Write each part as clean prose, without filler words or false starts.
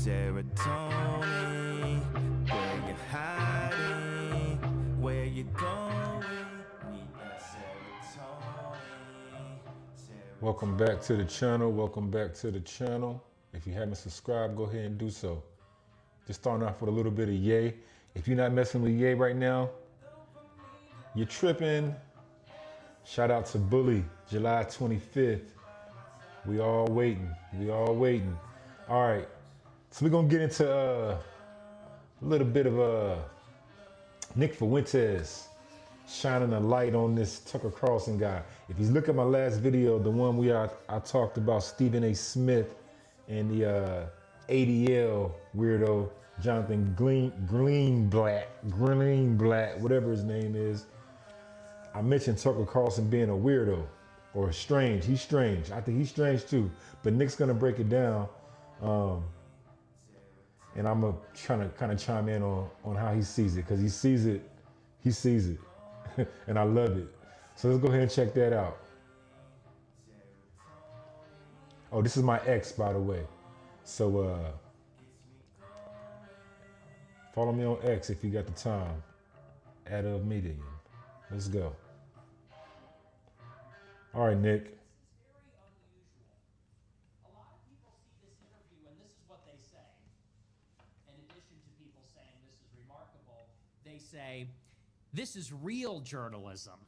serotonin. Where you hiding? Where you going? Need that serotonin. Welcome back to the channel. Welcome back to the channel. If you haven't subscribed, go ahead and do so. Just starting off with a little bit of Ye. If you're not messing with Ye right now, you're tripping. Shout out to Bully, July 25th. We all waiting. We all waiting. All right. So we're gonna get into a little bit of Nick Fuentes shining a light on this Tucker Carlson guy. If you look at my last video, the one where I talked about Stephen A. Smith and the ADL weirdo, Jonathan Greenblatt, whatever his name is. I mentioned Tucker Carlson being a weirdo or strange. He's strange. I think he's strange too. But Nick's gonna break it down. And I'm gonna kind of chime in on how he sees it, because he sees it. And I love it. So let's go ahead and check that out. Oh, this is my ex, by the way. So follow me on X if you got the time. Add a median. Let's go. All right, Nick. A lot of people see this interview and this is what they say. In addition to people saying this is remarkable, they say, this is real journalism.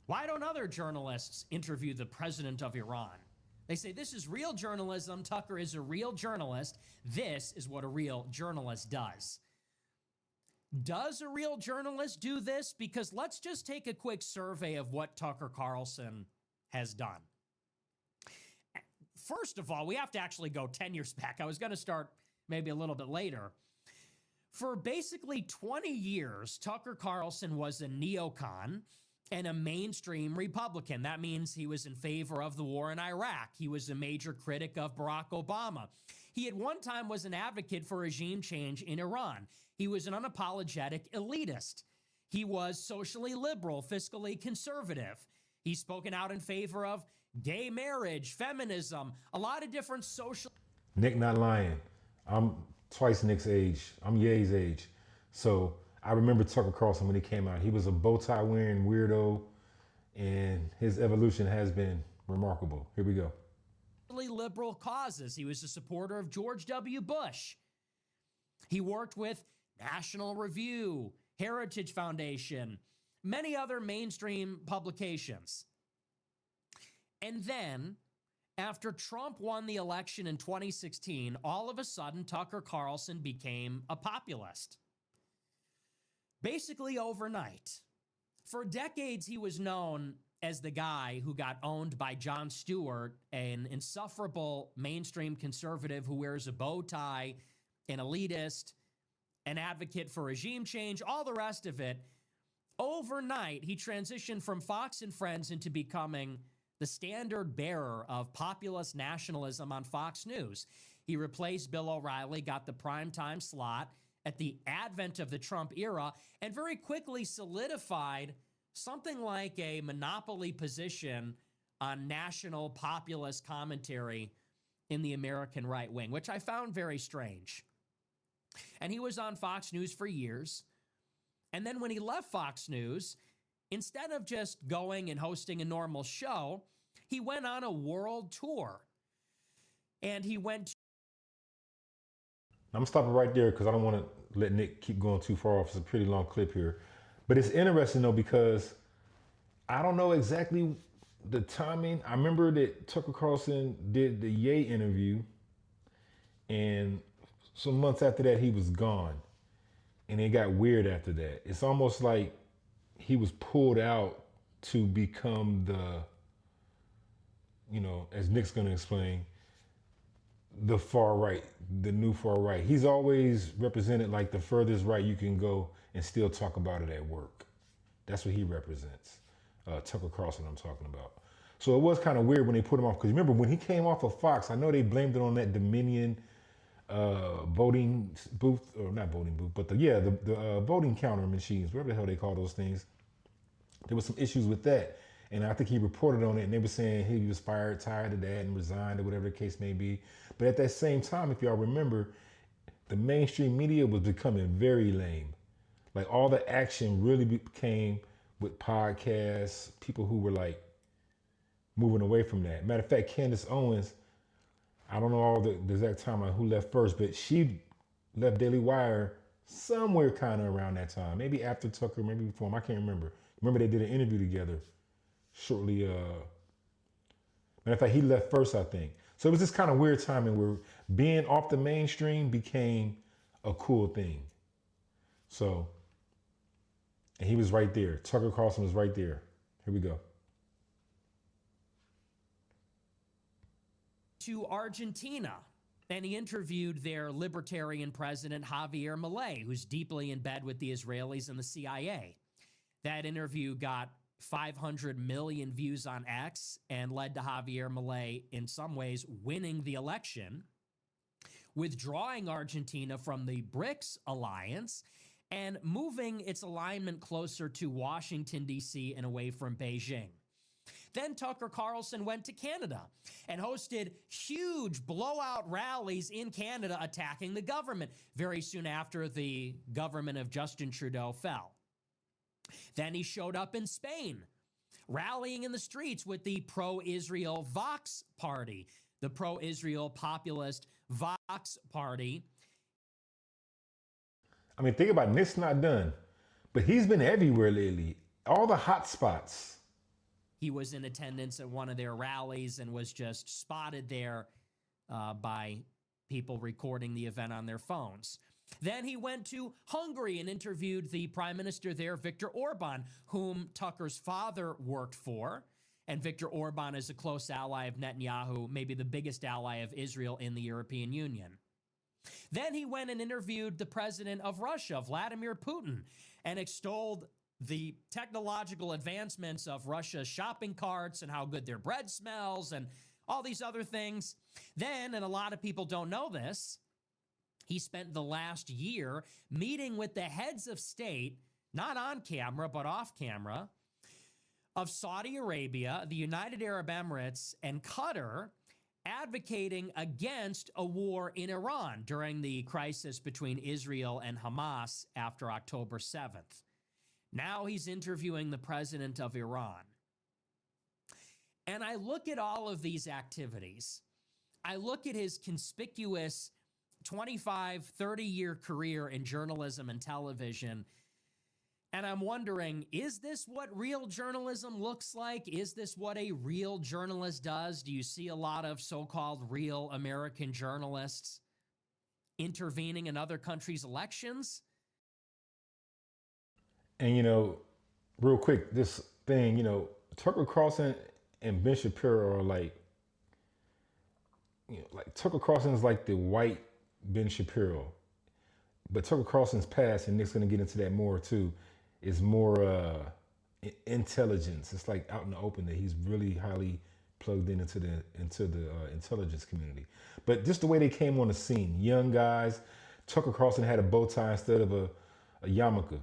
Why don't other journalists interview the president of Iran? They say, this is real journalism. Tucker is a real journalist. This is what a real journalist does. Does a real journalist do this? Because let's just take a quick survey of what Tucker Carlson has done. First of all, we have to actually go 10 years back. I was going to start maybe a little bit later. For basically 20 years, Tucker Carlson was a neocon and a mainstream Republican. That means he was in favor of the war in Iraq. He was a major critic of Barack Obama. He at one time was an advocate for regime change in Iran. He was an unapologetic elitist. He was socially liberal, fiscally conservative. He's spoken out in favor of gay marriage, feminism, a lot of different social... Nick not lying. I'm twice Nick's age. I'm Ye's age. So I remember Tucker Carlson when he came out. He was a bow tie wearing weirdo, and his evolution has been remarkable. Here we go. Liberal causes. He was a supporter of George W. Bush. He worked with National Review, Heritage Foundation, many other mainstream publications. And then, after Trump won the election in 2016, all of a sudden, Tucker Carlson became a populist. Basically overnight. For decades, he was known as the guy who got owned by Jon Stewart, an insufferable mainstream conservative who wears a bow tie, an elitist, an advocate for regime change, all the rest of it. Overnight, he transitioned from Fox and Friends into becoming the standard bearer of populist nationalism on Fox News. He replaced Bill O'Reilly, got the primetime slot at the advent of the Trump era, and very quickly solidified something like a monopoly position on national populist commentary in the American right wing, which I found very strange. And he was on Fox News for years. And then when he left Fox News, instead of just going and hosting a normal show, he went on a world tour. And he went to... I'm stopping right there because I don't want to let Nick keep going too far off. It's a pretty long clip here. But it's interesting though, because I don't know exactly the timing. I remember that Tucker Carlson did the Ye interview, and some months after that he was gone. And it got weird after that. It's almost like he was pulled out to become the, you know, as Nick's gonna explain, the far right, the new far right. He's always represented like the furthest right you can go and still talk about it at work. That's what he represents. Tucker Carlson I'm talking about. So it was kind of weird when they put him off, because remember when he came off of Fox, I know they blamed it on that Dominion voting booth, or not voting booth, but the voting counter machines, whatever the hell they call those things. There was some issues with that. And I think he reported on it, and they were saying he was fired, tired of that, and resigned, or whatever the case may be. But at that same time, if y'all remember, the mainstream media was becoming very lame. Like all the action really became with podcasts, people who were like moving away from that. Matter of fact, Candace Owens, I don't know all the exact time on who left first, but she left Daily Wire somewhere kind of around that time. Maybe after Tucker, maybe before him. I can't remember. Remember they did an interview together shortly. Matter of fact, he left first, I think. So it was this kind of weird timing where being off the mainstream became a cool thing. So, and he was right there. Tucker Carlson was right there. Here we go. To Argentina, and he interviewed their libertarian president, Javier Milei, who's deeply in bed with the Israelis and the CIA. That interview got 500 million views on X and led to Javier Milei, in some ways, winning the election, withdrawing Argentina from the BRICS alliance and moving its alignment closer to Washington, D.C. and away from Beijing. Then Tucker Carlson went to Canada and hosted huge blowout rallies in Canada attacking the government very soon after the government of Justin Trudeau fell. Then he showed up in Spain, rallying in the streets with the pro-Israel Vox Party, the pro-Israel populist Vox Party. I mean, think about it, Nick's not done, but he's been everywhere lately. All the hot spots. He was in attendance at one of their rallies and was just spotted there by people recording the event on their phones. Then he went to Hungary and interviewed the prime minister there, Viktor Orban, whom Tucker's father worked for. And Viktor Orban is a close ally of Netanyahu, maybe the biggest ally of Israel in the European Union. Then he went and interviewed the president of Russia, Vladimir Putin, and extolled the technological advancements of Russia's shopping carts and how good their bread smells and all these other things. Then, and a lot of people don't know this, he spent the last year meeting with the heads of state, not on camera, but off camera, of Saudi Arabia, the United Arab Emirates, and Qatar, advocating against a war in Iran during the crisis between Israel and Hamas after October 7th. Now he's interviewing the president of Iran. And I look at all of these activities. I look at his conspicuous 25, 30-year career in journalism and television, and I'm wondering, is this what real journalism looks like? Is this what a real journalist does? Do you see a lot of so-called real American journalists intervening in other countries' elections? And, you know, real quick, this thing, you know, Tucker Carlson and Ben Shapiro are like, you know, like Tucker Carlson is like the white Ben Shapiro. But Tucker Carlson's past, and Nick's going to get into that more too, is more intelligence. It's like out in the open that he's really highly plugged into the intelligence community. But just the way they came on the scene, young guys. Tucker Carlson had a bow tie instead of a yarmulke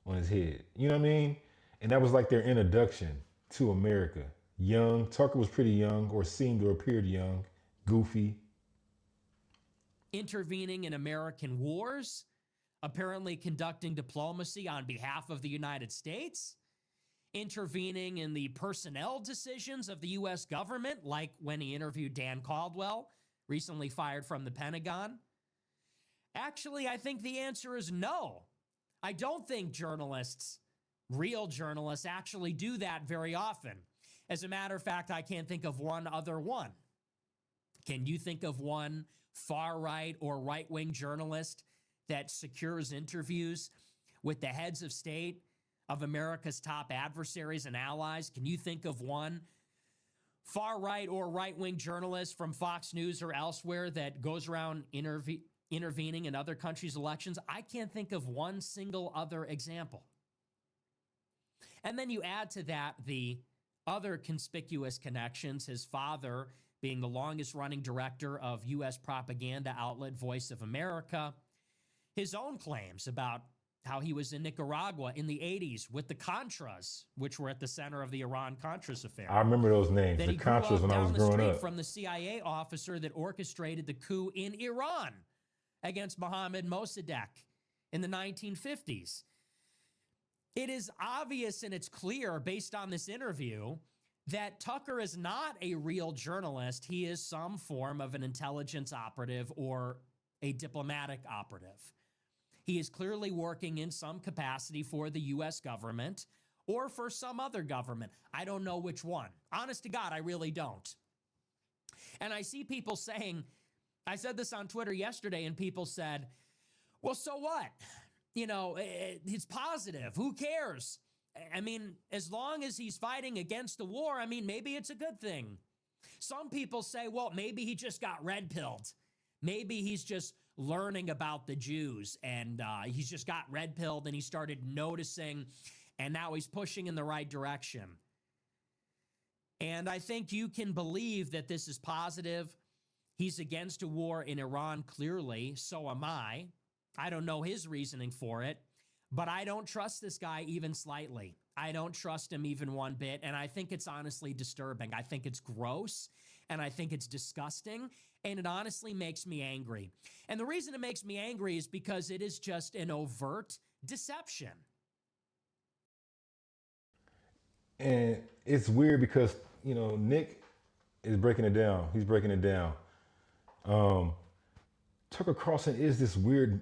on his head. You know what I mean? And that was like their introduction to America. Young. Tucker was pretty young, or seemed or appeared young, goofy. Intervening in American wars, apparently conducting diplomacy on behalf of the United States, intervening in the personnel decisions of the U.S. government, like when he interviewed Dan Caldwell, recently fired from the Pentagon. Actually, I think the answer is no. I don't think journalists, real journalists, actually do that very often. As a matter of fact, I can't think of one other one. Can you think of one far-right or right-wing journalist that secures interviews with the heads of state of America's top adversaries and allies? Can you think of one far-right or right-wing journalist from Fox News or elsewhere that goes around intervening in other countries' elections? I can't think of one single other example. And then you add to that the other conspicuous connections, his father being the longest-running director of U.S. propaganda outlet Voice of America, his own claims about how he was in Nicaragua in the 80s with the Contras, which were at the center of the Iran-Contras affair. I remember those names, That the he grew Contras, up when I was down the growing street up. from the CIA officer that orchestrated the coup in Iran against Mohammad Mossadegh in the 1950s. It is obvious and it's clear based on this interview that Tucker is not a real journalist. He is some form of an intelligence operative or a diplomatic operative. He is clearly working in some capacity for the U.S. government or for some other government. I don't know which one. Honest to God, I really don't. And I see people saying, I said this on Twitter yesterday, and people said, well, so what? You know, it's positive. Who cares? I mean, as long as he's fighting against the war, I mean, maybe it's a good thing. Some people say, well, maybe he just got red-pilled. Maybe he's just learning about the Jews, and he's just got red-pilled, and he started noticing, and now he's pushing in the right direction. And I think you can believe that this is positive. He's against a war in Iran, clearly. So am I. I don't know his reasoning for it, but I don't trust this guy even slightly. I don't trust him even one bit, and I think it's honestly disturbing. I think it's gross, and I think it's disgusting, and it honestly makes me angry. And the reason it makes me angry is because it is just an overt deception. And it's weird because, you know, Nick is breaking it down. He's breaking it down. Tucker Carlson is this weird,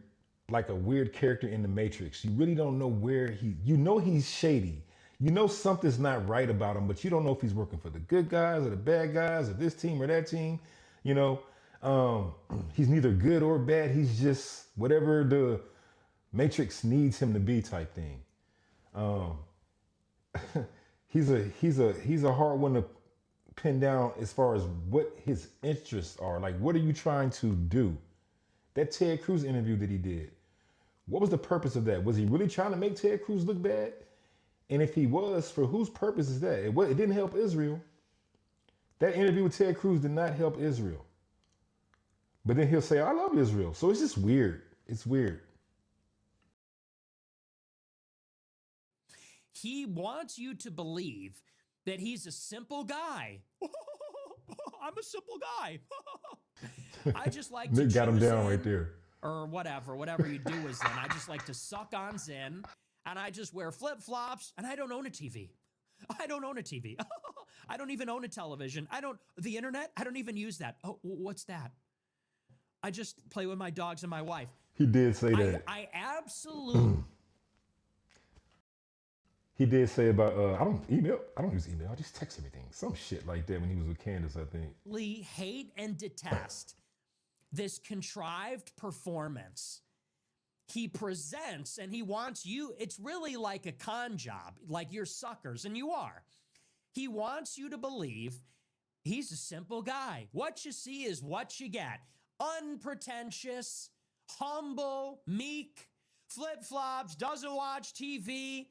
like a weird character in the Matrix. You really don't know where you know he's shady. You know something's not right about him, but you don't know if he's working for the good guys or the bad guys or this team or that team. You know, he's neither good or bad. He's just whatever the Matrix needs him to be type thing. He's a hard one to pin down as far as what his interests are. Like, what are you trying to do? That Ted Cruz interview that he did, what was the purpose of that? Was he really trying to make Ted Cruz look bad? And if he was, for whose purpose is that? It didn't help Israel. That interview with Ted Cruz did not help Israel. But then he'll say, I love Israel. So it's just weird. It's weird. He wants you to believe that he's a simple guy. I'm a simple guy. I just like to Nick got him down in, right there. Or whatever you do is then. I just like to suck on Zen, and I just wear flip-flops, and I don't own a TV. I don't own a TV. I don't even own a television. The internet, I don't even use that. Oh, what's that? I just play with my dogs and my wife. He did say that. I absolutely... He did say about, I don't use email. I just text everything. Some shit like that when he was with Candace, I think. Hate and detest this contrived performance he presents, and he wants you, it's really like a con job, like you're suckers, and you are. He wants you to believe he's a simple guy. What you see is what you get. Unpretentious, humble, meek, flip-flops, doesn't watch TV.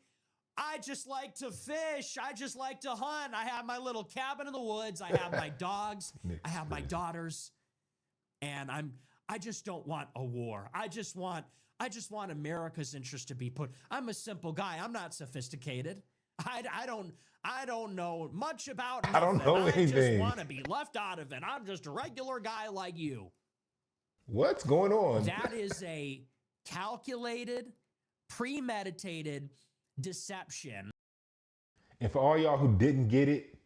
I just like to fish. I just like to hunt. I have my little cabin in the woods. I have my dogs. I have my daughters. And I just don't want a war. I just want America's interest to be put. I'm a simple guy. I'm not sophisticated. I don't know much about nothing. I don't know anything. I just want to be left out of it. I'm just a regular guy like you. What's going on? That is a calculated, premeditated deception. And for all y'all who didn't get it,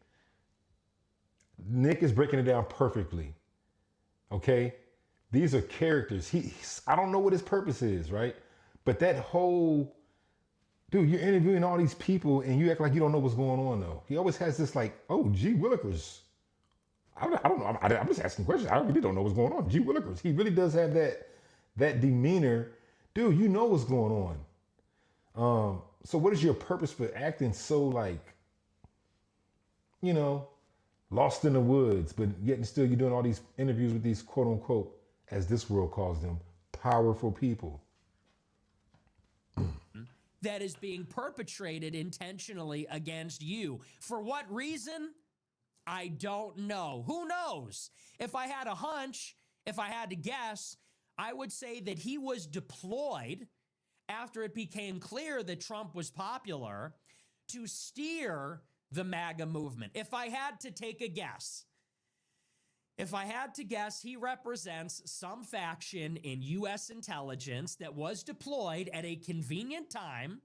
Nick is breaking it down perfectly. Okay? These are characters. I don't know what his purpose is, right? But that whole, dude, you're interviewing all these people and you act like you don't know what's going on, though. He always has this like, oh, gee willikers. I don't know. I'm just asking questions. I really don't know what's going on. Gee willikers. He really does have that demeanor. Dude, you know what's going on. So what is your purpose for acting so like, you know, lost in the woods, but yet and still you're doing all these interviews with these quote unquote, as this world calls them, powerful people. That is being perpetrated intentionally against you. For what reason? I don't know. Who knows? If I had a hunch, if I had to guess, I would say that he was deployed after it became clear that Trump was popular to steer the MAGA movement. If I had to take a guess, If I had to guess, he represents some faction in U.S. intelligence that was deployed at a convenient time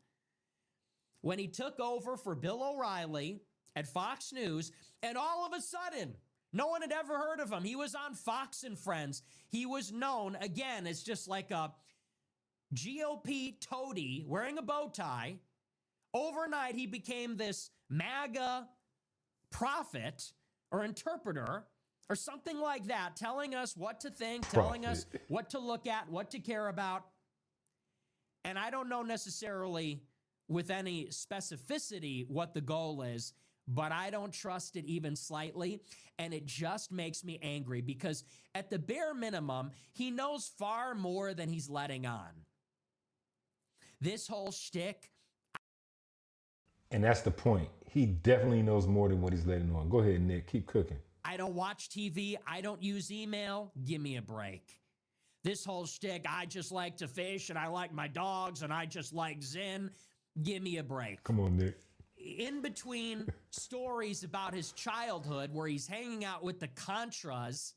when he took over for Bill O'Reilly at Fox News, and all of a sudden, no one had ever heard of him. He was on Fox and Friends. He was known, again, as just like a GOP toady wearing a bow tie. Overnight, he became this MAGA prophet or interpreter or something like that, telling us what to think, telling us what to look at, what to care about. And I don't know necessarily with any specificity what the goal is, but I don't trust it even slightly. And it just makes me angry because at the bare minimum, he knows far more than he's letting on. This whole shtick. And that's the point. He definitely knows more than what he's letting on. Go ahead, Nick. Keep cooking. I don't watch TV. I don't use email. Give me a break. This whole shtick, I just like to fish and I like my dogs and I just like Zen. Give me a break. Come on, Nick. In between stories about his childhood where he's hanging out with the Contras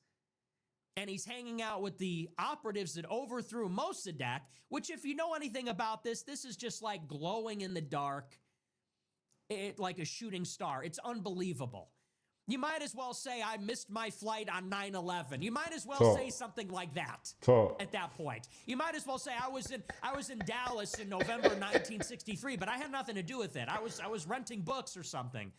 and he's hanging out with the operatives that overthrew Mossadegh, which if you know anything about this, this is just like glowing in the dark, like a shooting star. It's unbelievable. You might as well say, I missed my flight on 9/11. You might as well say something like that at that point. You might as well say, I was in Dallas in November 1963, but I had nothing to do with it. I was renting books or something.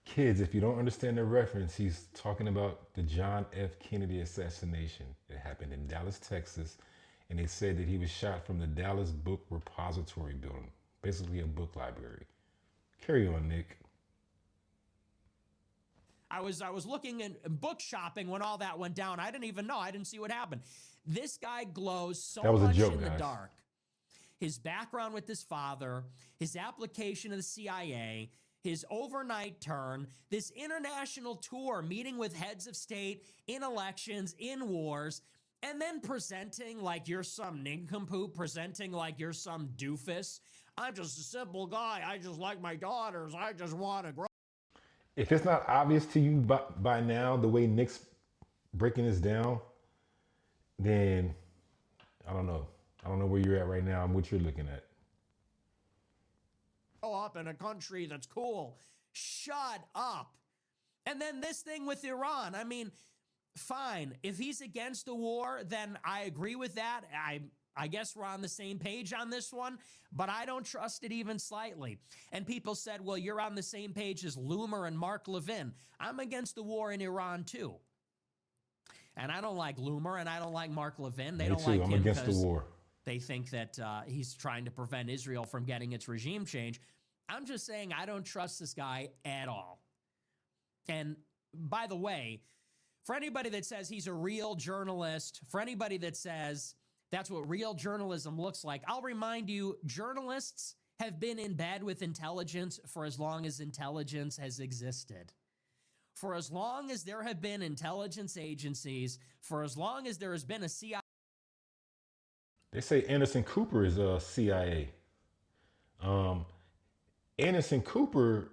Kids, if you don't understand the reference, he's talking about the John F. Kennedy assassination. It happened in Dallas, Texas, and they said that he was shot from the Dallas Book Repository building, basically a book library. Carry on, Nick. I was looking in book shopping when all that went down. I didn't even know. I didn't see what happened. This guy glows so much in the dark. His background with his father, his application to the CIA, his overnight turn, this international tour, meeting with heads of state in elections, in wars, and then presenting like you're some nincompoop, presenting like you're some doofus. I'm just a simple guy. I just like my daughters. I just want to grow. If it's not obvious to you by now, the way Nick's breaking this down, then I don't know. I don't know where you're at right now and what you're looking at. Up in a country that's cool. Shut up. And then this thing with Iran. I mean, fine. If he's against the war, then I agree with that. I guess we're on the same page on this one, but I don't trust it even slightly. And people said, well, you're on the same page as Loomer and Mark Levin. I'm against the war in Iran too. And I don't like Loomer and I don't like Mark Levin. They don't like him against the war. They think that he's trying to prevent Israel from getting its regime change. I'm just saying I don't trust this guy at all. And by the way, for anybody that says he's a real journalist, for anybody that says that's what real journalism looks like, I'll remind you, journalists have been in bed with intelligence for as long as intelligence has existed. For as long as there have been intelligence agencies, for as long as there has been a CIA. They say Anderson Cooper is a CIA. Anderson Cooper,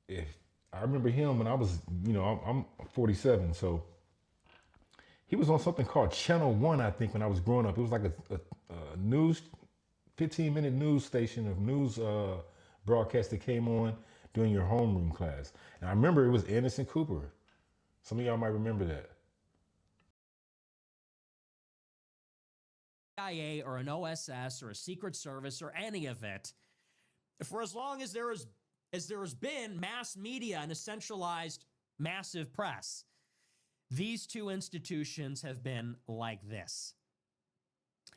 if I remember him when I was, I'm 47, so he was on something called Channel 1, I think, when I was growing up. It was like a news, 15-minute news station of news broadcast that came on during your homeroom class. And I remember it was Anderson Cooper. Some of y'all might remember that. CIA or an OSS or a Secret Service or any of it, for as long as there has been mass media and a centralized massive press, these two institutions have been like this.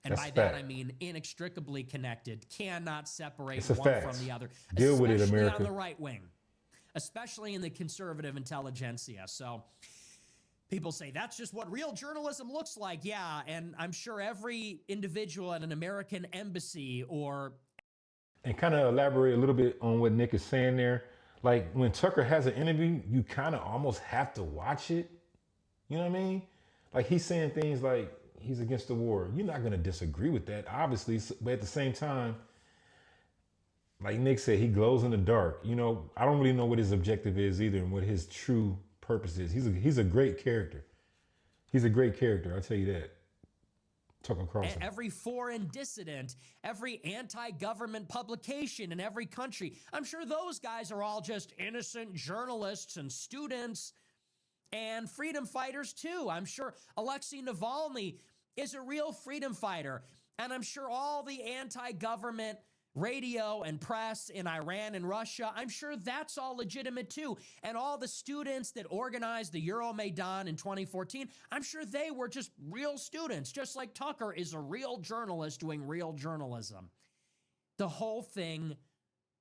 And by that, I mean inextricably connected, cannot separate one from the other. Deal with it, America. Especially on the right wing, especially in the conservative intelligentsia. So people say that's just what real journalism looks like. Yeah, and I'm sure every individual at an American embassy or... And kind of elaborate a little bit on what Nick is saying there. Like when Tucker has an interview, you kind of almost have to watch it. You know what I mean? Like he's saying things like he's against the war. You're not going to disagree with that, obviously. But at the same time, like Nick said, he glows in the dark. I don't really know what his objective is either and what his true purpose is. He's a great character. He's a great character, I'll tell you that. Tucker Carlson. Every foreign dissident, every anti-government publication in every country, I'm sure those guys are all just innocent journalists and students and freedom fighters too. I'm sure Alexei Navalny is a real freedom fighter. And I'm sure all the anti-government radio and press in Iran and Russia, I'm sure that's all legitimate too. And all the students that organized the Euromaidan in 2014, I'm sure they were just real students, just like Tucker is a real journalist doing real journalism. The whole thing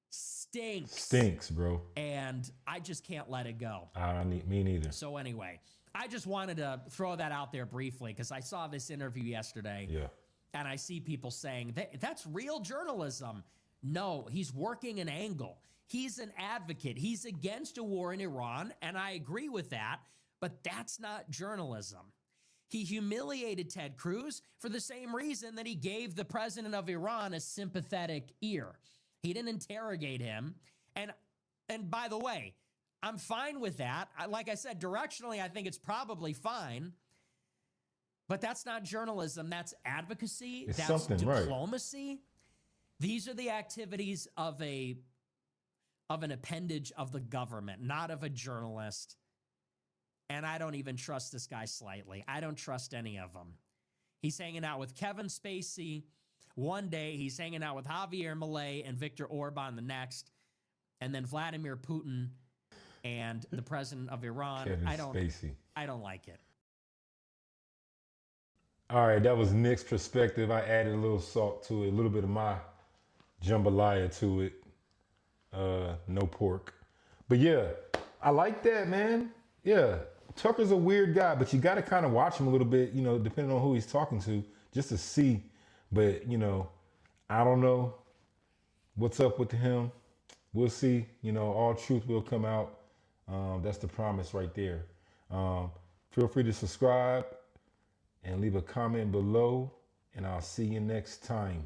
stinks. Stinks, bro. And I just can't let it go. Me neither. So anyway, I just wanted to throw that out there briefly because I saw this interview yesterday. Yeah. And I see people saying that's real journalism. No, he's working an angle. He's an advocate. He's against a war in Iran, and I agree with that, but that's not journalism. He humiliated Ted Cruz for the same reason that he gave the president of Iran a sympathetic ear. He didn't interrogate him. And by the way, I'm fine with that. Like I said, directionally, I think it's probably fine. But that's not journalism. That's advocacy. It's that's something, diplomacy. Right. These are the activities of an appendage of the government, not of a journalist. And I don't even trust this guy slightly. I don't trust any of them. He's hanging out with Kevin Spacey one day. He's hanging out with Javier Milei and Viktor Orban the next. And then Vladimir Putin and the president of Iran. Spacey. I don't like it. All right, that was Nick's perspective. I added a little salt to it, a little bit of my jambalaya to it. No pork. But yeah, I like that, man. Yeah, Tucker's a weird guy, but you got to kind of watch him a little bit, depending on who he's talking to, just to see. But, I don't know what's up with him. We'll see. All truth will come out. That's the promise right there. Feel free to subscribe and leave a comment below, and I'll see you next time.